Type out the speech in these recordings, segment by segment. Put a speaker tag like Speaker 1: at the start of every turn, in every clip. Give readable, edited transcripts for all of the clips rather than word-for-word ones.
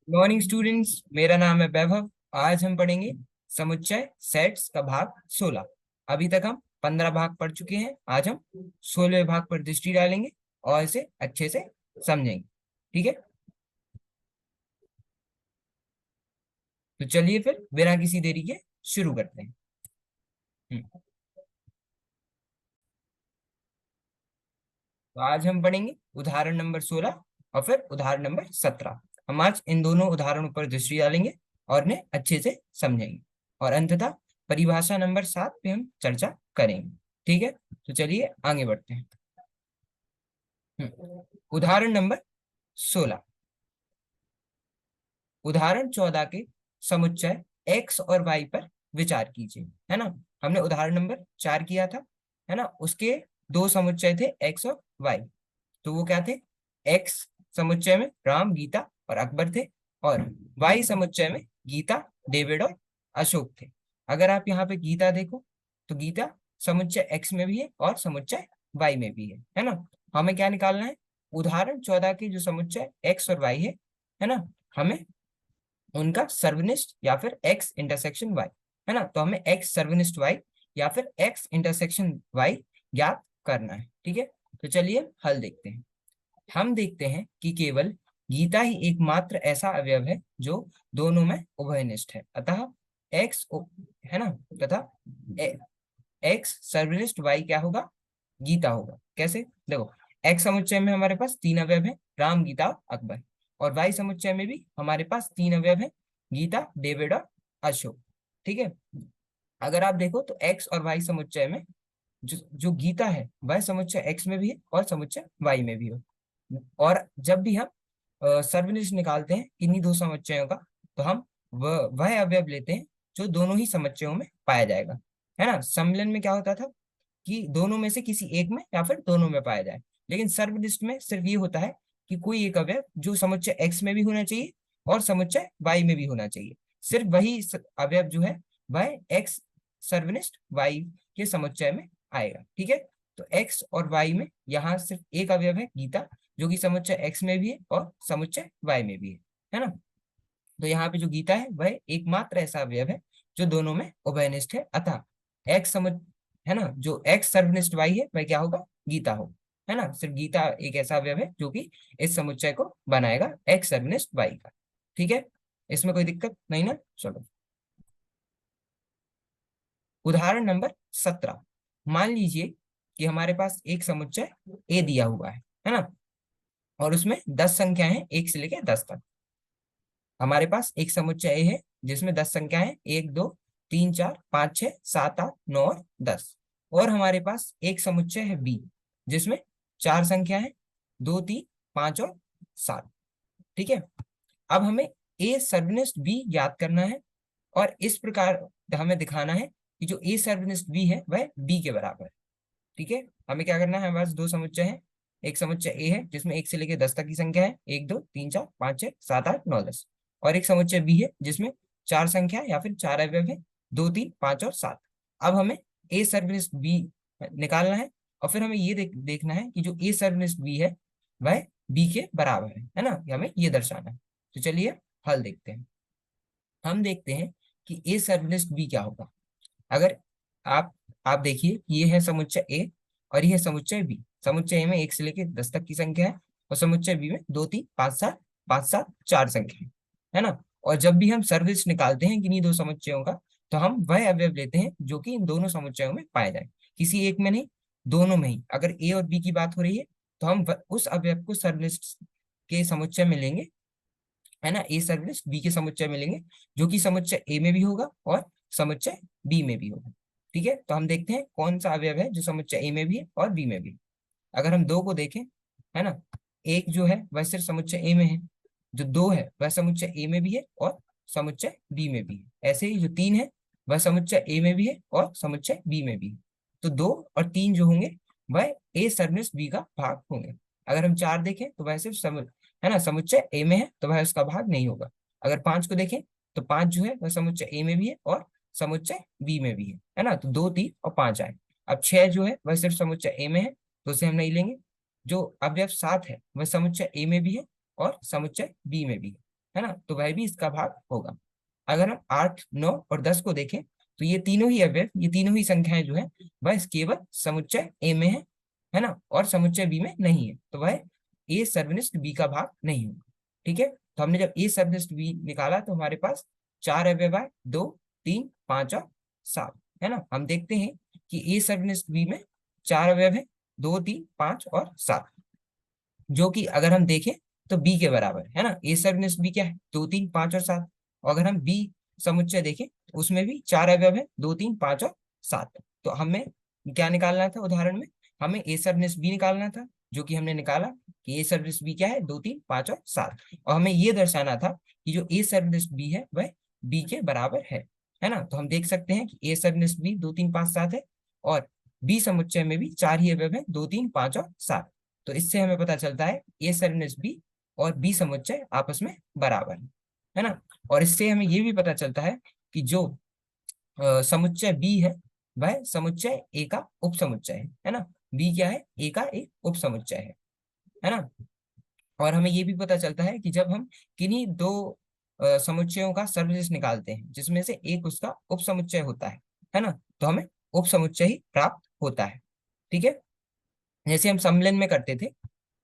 Speaker 1: Morning students, मेरा नाम है वैभव। आज हम पढ़ेंगे समुच्चय सेट्स का भाग 16। अभी तक हम 15 भाग पढ़ चुके हैं। आज हम 16वें भाग पर दृष्टि डालेंगे और इसे अच्छे से समझेंगे। ठीक है, तो चलिए फिर बिना किसी देरी के शुरू करते हैं। हम्म, तो आज हम पढ़ेंगे उदाहरण नंबर 16 और फिर उदाहरण नंबर 17। हम आज इन दोनों उदाहरणों पर दृष्टि डालेंगे और इन्हें अच्छे से समझेंगे, और अंततः परिभाषा नंबर 7 पे हम चर्चा करेंगे। ठीक है, तो चलिए आगे बढ़ते हैं। उदाहरण नंबर 16। उदाहरण 14 के समुच्चय x और y पर विचार कीजिए। है ना, हमने उदाहरण नंबर 4 किया था। है ना, उसके दो समुच्चय थे x और y। तो वो क्या थे? x समुच्चय में राम, गीता और अकबर थे, और y समुच्चय में गीता, डेविड और अशोक थे। अगर आप यहाँ पे गीता देखो तो गीता समुच्चय x में भी है और समुच्चय y में भी है ना। हमें क्या निकालना है? उदाहरण 14 के जो समुच्चय x और y है ना, हमें उनका सर्वनिष्ठ या फिर x इंटरसेक्शन y। है ना, तो हमें x सर्वनिष्ठ y या फिर x इंटरसेक्शन y ज्ञात करना है। ठीक है, तो चलिए हल देखते हैं। हम देखते हैं कि केवल गीता ही एकमात्र ऐसा अवयव है जो दोनों में उभयनिष्ठ है, अतः है ना, तथा x सर्वनिष्ठ y क्या होगा? गीता होगा। कैसे? देखो, x समुच्चय में हमारे पास तीन अवयव है, राम, गीता और अकबर। और y समुच्चय में भी हमारे पास तीन अवयव है, गीता, डेविड और अशोक। ठीक है, अगर आप देखो तो x और y समुच्चय में जो जो गीता है वह समुच्चय x में भी है और समुच्चय y में भी है। और जब भी हम सर्वनिष्ठ निकालते हैं इन्हीं दो समुच्चयों का, तो हम वह अवयव लेते हैं जो दोनों ही समुच्चयों में पाया जाएगा। है ना, सम्मिलन में क्या होता था कि दोनों में से किसी एक में या फिर दोनों में पाया जाए, लेकिन सर्वनिष्ठ में सिर्फ ये होता है कि कोई एक अवयव जो समुच्चय x में भी होना चाहिए और समुच्चय y में भी होना चाहिए। सिर्फ वही अवयव जो है वह x सर्वनिष्ठ y के समुच्चय में आएगा। ठीक है, तो x और y में यहाँ सिर्फ एक अवयव है, गीता, जो कि समुच्चय x में भी है और समुच्चय y में भी है ना। तो यहाँ पे जो गीता है वह एकमात्र ऐसा अवयव है जो दोनों में उभयनिष्ठ है, अतः x है ना, जो x सर्वनिष्ठ y है वह क्या होगा? गीता हो। है ना, सिर्फ गीता एक ऐसा अवयव है जो कि इस समुच्चय को बनाएगा, x सर्वनिष्ठ y का। ठीक है, इसमें कोई दिक्कत नहीं ना। चलो, उदाहरण नंबर 17। मान लीजिए कि हमारे पास एक समुच्चय ए दिया हुआ है ना, और उसमें 10 संख्याएं हैं 1 से लेकर 10 तक। हमारे पास एक समुच्चय ए है जिसमें 10 संख्याएं 1 2 3 4 5 6 7 8 9 और 10। और हमारे पास एक समुच्चय है बी जिसमें चार संख्या है 2 3 5 और 7। ठीक है, अब हमें ए सर्वनिष्ठ बी ज्ञात करना है, और इस प्रकार हमें दिखाना है कि जो ए सर्वनिष्ठ बी है वह बी के बराबर है। ठीक है, हमें क्या करना है? हमारे पास दो समुच्चय हैं। एक समुच्चय ए है जिसमें 1 से लेकर 10 तक की संख्या है, 1 2 3 4 5 6 7 8 9 10। और एक समुच्चय बी है जिसमें चार संख्या या फिर चार अवयव है, 2 3 5 और 7। अब हमें ए सर्वनिष्ठ बी निकालना है, और फिर हमें ये देखना है कि जो ए सर्वनिष्ठ बी है वह बी के बराबर है ना, ये हमें ये दर्शाना है। तो चलिए हल देखते हैं। हम देखते हैं कि ए सर्वनिष्ठ बी क्या होगा। अगर आप आप देखिए, ये है समुच्चय ए और ये है समुच्चय बी। समुच्चय ए में 1 से लेकर 10 तक की संख्या है, और समुच्चय बी में 2 3 5 7 चार संख्या है ना। और जब भी हम सर्वनिष्ठ निकालते हैं किन्हीं दो समुच्चयों का, तो हम वह अवयव लेते हैं जो कि इन दोनों समुच्चयों में पाया जाए, किसी एक में नहीं, दोनों में ही। अगर ए और बी की बात हो रही है तो हम उस अवयव को सर्वनिष्ठ के समुच्चय में लेंगे, है ना, ए सर्वनिष्ठ बी के समुच्चय में लेंगे, जो कि समुच्चय ए में भी होगा और समुच्चय बी में भी होगा। ठीक है, तो हम देखते हैं कौन सा अवयव है जो समुच्चय ए में भी है और बी में भी है। अगर हम दो को देखें, है ना, एक जो है वह सिर्फ समुच्चय ए में है, जो दो है वह समुच्चय ए में भी है और समुच्चय बी में भी है। ऐसे ही जो तीन है वह समुच्चय ए में भी है और समुच्चय बी में भी है। तो दो और तीन जो होंगे वह ए सर्वनिष्ठ बी का भाग होंगे। अगर हम चार देखें तो वह सिर्फ है ना, समुच्चय ए में है तो वह उसका भाग नहीं होगा। अगर पांच को देखें तो पांच जो है वह समुच्चय ए में भी है और समुच्चय बी में भी है ना, तो दो तीन और पांच आए। अब छह जो है वह सिर्फ समुच्चय ए में है, तो उसे हम नहीं लेंगे। जो अवयव सात है वह समुच्चय ए में भी है और समुच्चय बी में भी है ना, तो वह भी इसका भाग होगा। अगर हम 8, 9 और 10 को देखें तो ये तीनों ही अवयव, ये तीनों ही संख्याएं जो है वह केवल समुच्चय ए में है ना, और समुच्चय बी में नहीं है, तो वह ए सर्वनिष्ठ बी का भाग नहीं होगा। ठीक है, तो हमने जब ए सर्वनिष्ठ बी निकाला तो हमारे पास 4 अवयव आए, 2, 3, 5 और 7, है ना। हम देखते हैं कि ए सर्वनिष्ठ बी में 4 अवयव है, 2, 3, 5 और 7, जो कि अगर हम देखें तो बी के बराबर है ना। ए सर्वनिष्ठ बी क्या है, 2, 3, 5 और 7। और अगर हम बी समुच्चय देखें तो उसमें भी 4 अवयव है, 2, 3, 5 और 7। तो हमें क्या निकालना था उदाहरण में, हमें ए सर्वनिष्ठ बी निकालना था, जो कि हमने निकाला कि ए सर्वनिष्ठ बी क्या है, 2, 3, 5 और 7। और हमें ये दर्शाना था कि जो ए सर्वनिष्ठ बी है वह बी के बराबर है ना। तो हम देख सकते हैं कि ए सर्वनिष्ठ बी 2, 3, 5, 7 है, और बी समुच्चय में भी 4 ही अवयव है, 2, 3, 5 और 7। तो इससे हमें पता चलता है ए सर्वनिष्ठ बी और बी समुच्चय आपस में बराबर है ना। और इससे हमें ये भी पता चलता है कि जो समुच्चय बी है वह समुच्चय ए का उपसमुच्चय है ना। बी क्या है, ए का एक उपसमुच्चय है ना। और हमें ये भी पता चलता है कि जब हम किन्हीं दो समुच्चयों का सर्वनिष्ठ निकालते हैं जिसमें से एक उसका उपसमुच्चय होता है ना, तो हमें उपसमुच्चय ही प्राप्त होता है। ठीक है, जैसे हम सम्मेलन में करते थे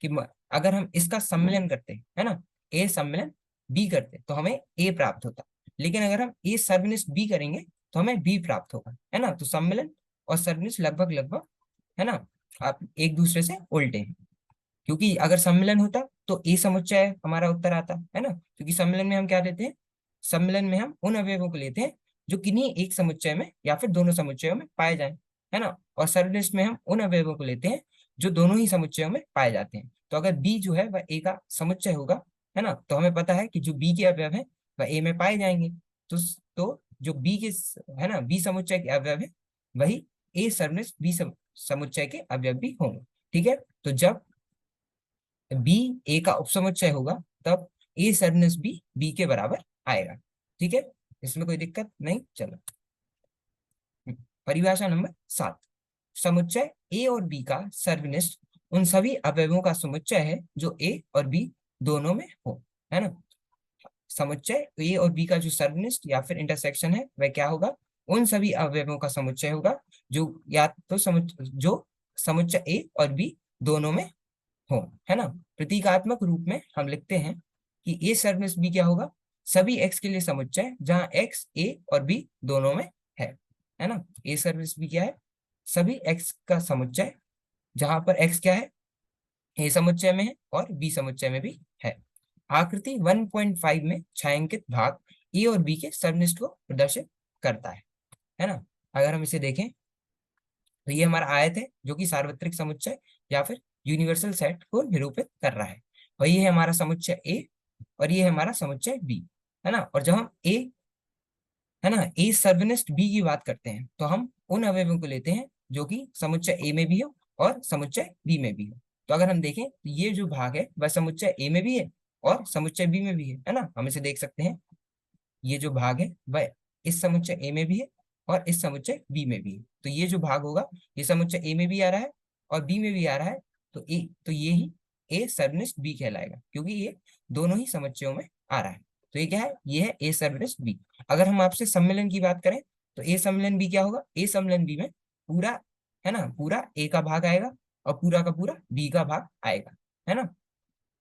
Speaker 1: कि अगर हम इसका सम्मेलन करते हैं है ना, ए सम्मेलन बी करते तो हमें ए प्राप्त होता, लेकिन अगर हम ए सर्वनिष्ठ बी करेंगे तो हमें बी प्राप्त होगा, है ना। तो सम्मेलन और सर्वनिष्ठ लगभग लगभग है ना, आप एक दूसरे से उल्टे हैं, क्योंकि अगर सम्मेलन होता तो ए समुच्चय हमारा उत्तर आता, है ना। क्योंकि सम्मेलन में हम क्या लेते हैं, सम्मेलन में हम उन अवयवों को लेते हैं जो किन्हीं एक समुच्चय में या फिर दोनों समुच्चयों में पाए जाएं, है ना। और सर्वनिष्ठ में हम उन अवयवों को लेते हैं जो दोनों ही समुच्चयों में पाए जाते हैं। तो अगर बी जो है वह ए का समुच्चय होगा, है ना, तो हमें पता है कि जो बी के अवयव है वह ए में पाए जाएंगे। तो जो बी के है ना, बी समुच्चय के अवयव है वही ए सर्वनिष्ठ बी समुच्चय के अवयव भी होंगे। ठीक है, तो जब बी ए का उपसमुच्चय होगा तब ए सर्वनिष्ठ बी बी के बराबर आएगा। ठीक है, इसमें कोई दिक्कत नहीं। चलो, परिभाषा नंबर 7, समुच्चय ए और बी का सर्वनिष्ठ उन सभी अवयवों का समुच्चय है जो ए और बी दोनों में हो, है ना। समुच्चय ए और बी का जो सर्वनिष्ठ या फिर इंटरसेक्शन है वह क्या होगा, उन सभी अवयवों का समुच्चय होगा जो या तो जो समुच्चय ए और बी दोनों में हो, है ना। प्रतीकात्मक रूप में हम लिखते हैं कि ए सर्वनिष्ठ बी क्या होगा, सभी एक्स के लिए समुच्चय जहां एक्स ए और बी दोनों में है ना। ए सर्वनिष्ठ बी क्या है, सभी एक्स का समुच्चय जहां पर एक्स क्या है, ए समुच्चय में है और बी समुच्चय में भी है। आकृति 1.5 में छायांकित भाग ए और बी के सर्वनिष्ठ को प्रदर्शित करता है ना। अगर हम इसे देखें तो ये हमारा आयत है जो कि सार्वत्रिक समुच्चय या फिर यूनिवर्सल सेट को निरूपित कर रहा है। और ये है हमारा समुच्चय ए और ये है हमारा समुच्चय बी, है ना। और जब हम ए है ना, ए सर्वनिष्ठ बी की बात करते हैं तो हम उन अवयवों को लेते हैं जो कि समुच्चय ए में भी हो और समुच्चय बी में भी हो। तो अगर हम देखें तो ये जो भाग है वह समुच्चय ए में भी है और समुच्चय बी में भी है ना। हम इसे देख सकते हैं, ये जो भाग है वह इस समुच्चय ए में भी है और इस समुच्चय बी में भी है। तो ये जो भाग होगा ये समुच्चय ए में भी आ रहा है और बी में भी आ रहा है, तो ये ही ए सर्वनिष्ठ बी कहलाएगा, क्योंकि ये दोनों ही समुच्चयों में आ रहा है। तो ये क्या है, ये है ए सर्वनिष्ठ बी। अगर हम आपसे सम्मेलन की बात करें तो ए सम्मेलन बी क्या होगा, ए सम्मेलन बी में पूरा है ना, पूरा ए का भाग आएगा और पूरा का पूरा बी का भाग आएगा, है ना।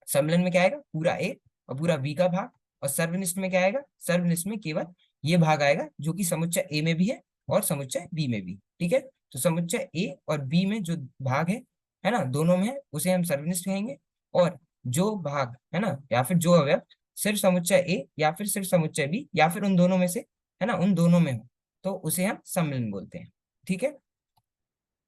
Speaker 1: सम्मेलन में क्या आएगा, पूरा ए और पूरा बी का भाग। और सर्वनिष्ठ में क्या आएगा, सर्वनिष्ठ में केवल ये भाग आएगा जो कि समुच्चय ए में भी है और समुच्चय बी में भी। ठीक है, तो समुच्चय ए और बी में जो भाग है ना, दोनों में है उसे हम सर्वनिष्ठ कहेंगे। और जो भाग है ना या फिर जो अवयव सिर्फ समुच्चय ए या फिर सिर्फ समुच्चय बी या फिर उन दोनों में से है ना, उन दोनों में हो तो उसे हम सम्मेलन बोलते हैं। ठीक है,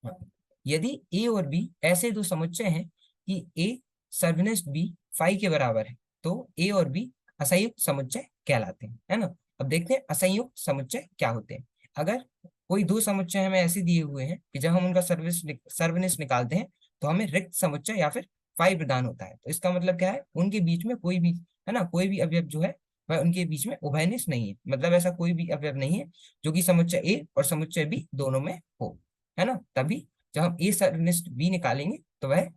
Speaker 1: हाँ। यदि ए और बी ऐसे दो समुच्चय हैं कि ए सर्वनिष्ठ बी फाई के बराबर है तो ए और बी असंयुक्त समुच्चय कहलाते हैं, है ना। अब देखते हैं असंयुक्त समुच्चय क्या होते हैं। अगर कोई दो समुच्चय हमें ऐसे दिए हुए हैं कि जब हम उनका सर्वनिष्ठ निकालते हैं तो हमें रिक्त समुच्चय या फिर फाई प्रदान होता है, तो इसका मतलब क्या है, उनके बीच में कोई भी है ना, कोई भी अवयव जो है वह उनके बीच में उभयनिष्ठ नहीं है, मतलब ऐसा कोई भी अवयव नहीं है जो कि समुच्चय ए और समुच्चय बी दोनों में हो, है ना। तभी जब हम ए सर्वनिष्ठ बी निकालेंगे तो वह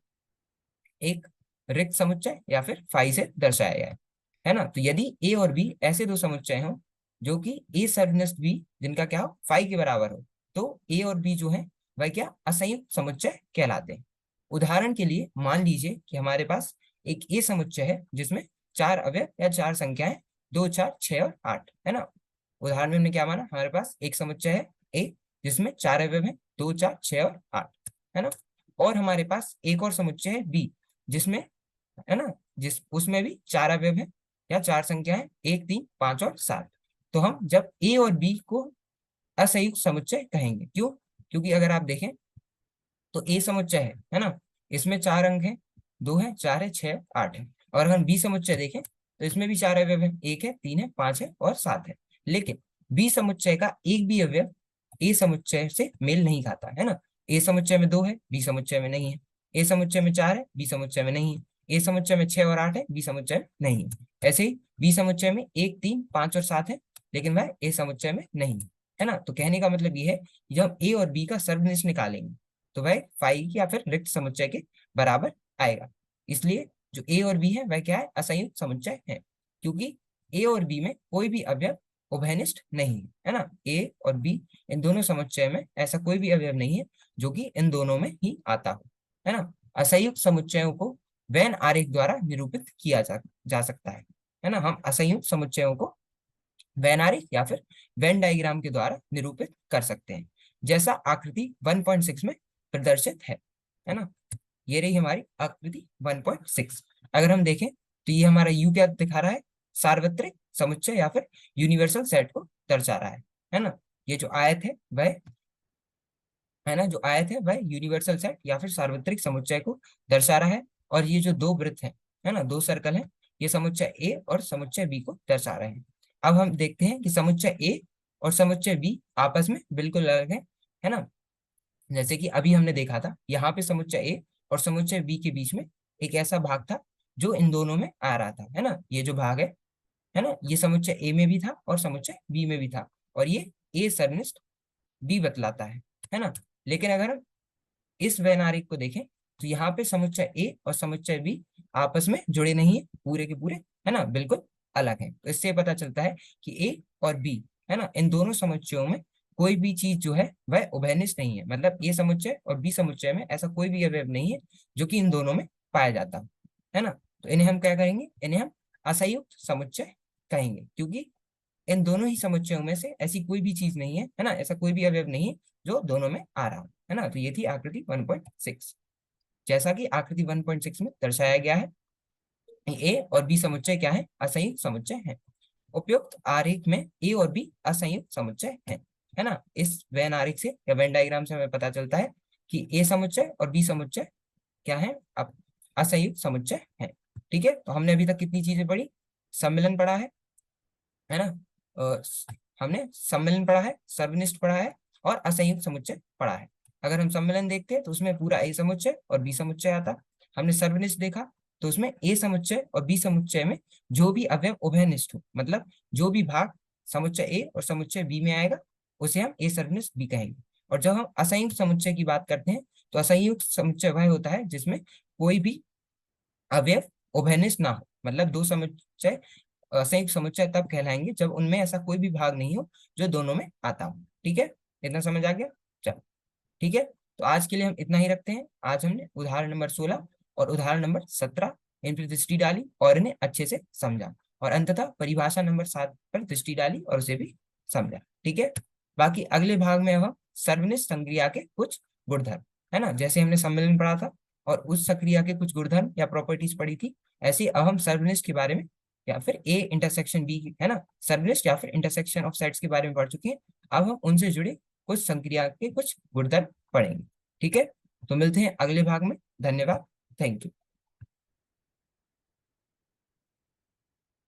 Speaker 1: एक रिक्त समुच्चय या फिर फाई से दर्शाया गया है। है ना। तो यदि ए और बी ऐसे दो समुच्चय हों जो कि ए सर्वनिष्ठ बी जिनका क्या हो फाई के बराबर हो, तो ए और बी जो है वह क्या असंयुक्त समुच्चय कहलाते हैं। उदाहरण के लिए मान लीजिए कि हमारे पास एक ए समुच्चय है जिसमें चार अवयव या चार संख्याएं 2, 4, 6 और 8 है ना। उदाहरण में हमने क्या माना, हमारे पास एक समुच्चय है ए जिसमें चार अवयव हैं 2, 4, 6 और 8 है ना। और हमारे पास एक और समुच्चय है बी जिसमें, है ना, जिस उसमें भी चार अवयव हैं या चार संख्या है 1, 3, 5 और 7। तो हम जब ए और बी को असंयुक्त समुच्चय कहेंगे। क्यों? क्योंकि अगर आप देखें तो ए समुच्चय है ना, इसमें चार अंक हैं, 2 है, 4 है, 6, 8 है। और हम बी समुच्चय देखें तो इसमें भी चार अवयव है, 1 है, 3 है, 5 है और 7 है। लेकिन बी समुच्चय का एक भी अवयव ए समुच्चय से मेल नहीं खाता है ना। ए समुच्चय में 2 है, बी समुच्चय में नहीं है। ए समुच्चय में 4 है, बी समुच्चय में नहीं है। ए समुच्चय में 6 और 8 है, बी समुच्चय में नहीं है। ऐसे ही बी समुच्चय में 1, 3, 5 और 7 है, लेकिन वह ए समुच्चय में नहीं है ना। तो कहने का मतलब ये है कि जब ए और बी का सर्वनिष्ठ निकालेंगे तो वह फाई या फिर रिक्त समुच्चय के बराबर आएगा। इसलिए जो ए और बी है वह क्या है, असंयुक्त समुच्चय है, क्योंकि ए और बी में कोई भी अवयव उभयनिष्ठ नहीं है ना। ए और बी इन दोनों समुच्चय में ऐसा कोई भी अवयव नहीं है जो कि इन दोनों में ही आता हो, है ना। असंयुक्त समुच्चयों को वेन आरेख द्वारा निरूपित किया जा सकता है ना। हम असंयुक्त समुच्चयों को वेन आरेख या फिर वेन डायग्राम के द्वारा निरूपित कर सकते हैं, जैसा आकृति 1.6 में प्रदर्शित है ना। ये रही हमारी आकृति 1.6। अगर हम देखें तो ये हमारा यू क्या दिखा रहा है, सार्वत्रिक समुच्चय या फिर यूनिवर्सल सेट को दर्शा रहा है ना। ये जो आयत है वह यूनिवर्सल सेट या फिर सार्वत्रिक समुच्चय को दर्शा रहा है। और ये जो दो वृत्त है ना, दो सर्कल है, ये समुच्चय ए और समुच्चय बी को दर्शा रहे हैं। अब हम देखते हैं कि समुच्चय ए और समुच्चय बी आपस में बिल्कुल अलग है ना। जैसे कि अभी हमने देखा था, यहाँ पे समुच्चय ए और समुच्चय बी के बीच में एक ऐसा भाग था जो इन दोनों में आ रहा था, है ना। ये जो भाग है ना, ये समुच्चय ए में भी था और समुच्चय बी में भी था, और ये ए सर्वनिष्ठ बी बतलाता है ना। लेकिन अगर हम इस वैनारिक को देखें तो यहाँ पे समुच्चय ए और समुच्चय बी आपस में जुड़े नहीं है, पूरे के पूरे, है ना, बिल्कुल अलग है। तो इससे पता चलता है कि ए और बी, है ना, इन दोनों समुच्चयों में कोई भी चीज जो है वह उभयनिष्ठ नहीं है। मतलब ए समुच्चय और बी समुच्चय में ऐसा कोई भी अवयव नहीं है जो कि इन दोनों में पाया जाता है ना। तो इन्हें हम क्या कहेंगे, इन्हें हम असंयुक्त समुच्चय कहेंगे, क्योंकि इन दोनों ही समुच्चयों में से ऐसी कोई भी चीज नहीं है ना, ऐसा कोई भी अवयव नहीं है जो दोनों में आ रहा है ना। तो ये थी आकृति 1.6। जैसा कि आकृति 1.6 में दर्शाया गया है, ए और बी समुच्चय क्या है, असंयुक्त समुच्चय है। उपयुक्त आरेख में ए और बी असंयुक्त समुच्चय है ना। इस वेन आरेख से या वेन डायग्राम से हमें पता चलता है कि ए समुच्चय और बी समुच्चय क्या है, अब असंयुक्त समुच्चय है। ठीक है, तो हमने अभी तक कितनी चीजें पढ़ी, सम्मिलन पढ़ा है ना, अ, हमने सम्मिलन पढ़ा है, सर्वनिष्ठ पढ़ा है और असंयुक्त समुच्चय पढ़ा है। अगर हम सम्मिलन देखते हैं तो उसमें पूरा ए समुच्चय और बी समुच्चय आता। हमने सर्वनिष्ठ देखा तो उसमें ए समुच्चय और बी समुच्चय में जो भी अवयव उभयनिष्ठ हो, मतलब जो भी भाग समुच्चय ए और समुच्चय बी में आएगा उसे हम ए सर्वनिष्ठ बी कहेंगे। और जब हम असंयुक्त समुच्चय की बात करते हैं तो असंयुक्त समुच्चय वह होता है जिसमें कोई भी अवयव उभयनिष्ठ ना हो। मतलब दो समुच्चय संयुक्त समुच्चय तब कहलाएंगे जब उनमें ऐसा कोई भी भाग नहीं हो जो दोनों में आता हो। ठीक है, इतना समझ आ गया। चलो ठीक है, तो आज के लिए हम इतना ही रखते हैं। आज हमने उदाहरण नंबर 16 और उदाहरण नंबर 17 इन पर दृष्टि डाली और इन्हें अच्छे से समझा, और अंततः परिभाषा नंबर 7 पर दृष्टि डाली और उसे भी समझा। ठीक है, बाकी अगले भाग में हम सर्वनिष्ठ संक्रिया के कुछ गुणधर्म, है ना, जैसे हमने सम्मेलन पढ़ा था और उस संक्रिया के कुछ गुणधर्म या प्रॉपर्टीज पढ़ी थी, ऐसे अब हम सर्वनिष्ठ के बारे में या फिर ए इंटरसेक्शन बी, है ना, सर्वनिष्ठ या फिर इंटरसेक्शन ऑफ सेट्स के बारे में पढ़ चुके हैं। अब हम उनसे जुड़े कुछ संक्रिया के कुछ गुणधर्म पढ़ेंगे। ठीक है, तो मिलते हैं अगले भाग में। धन्यवाद, थैंक यू।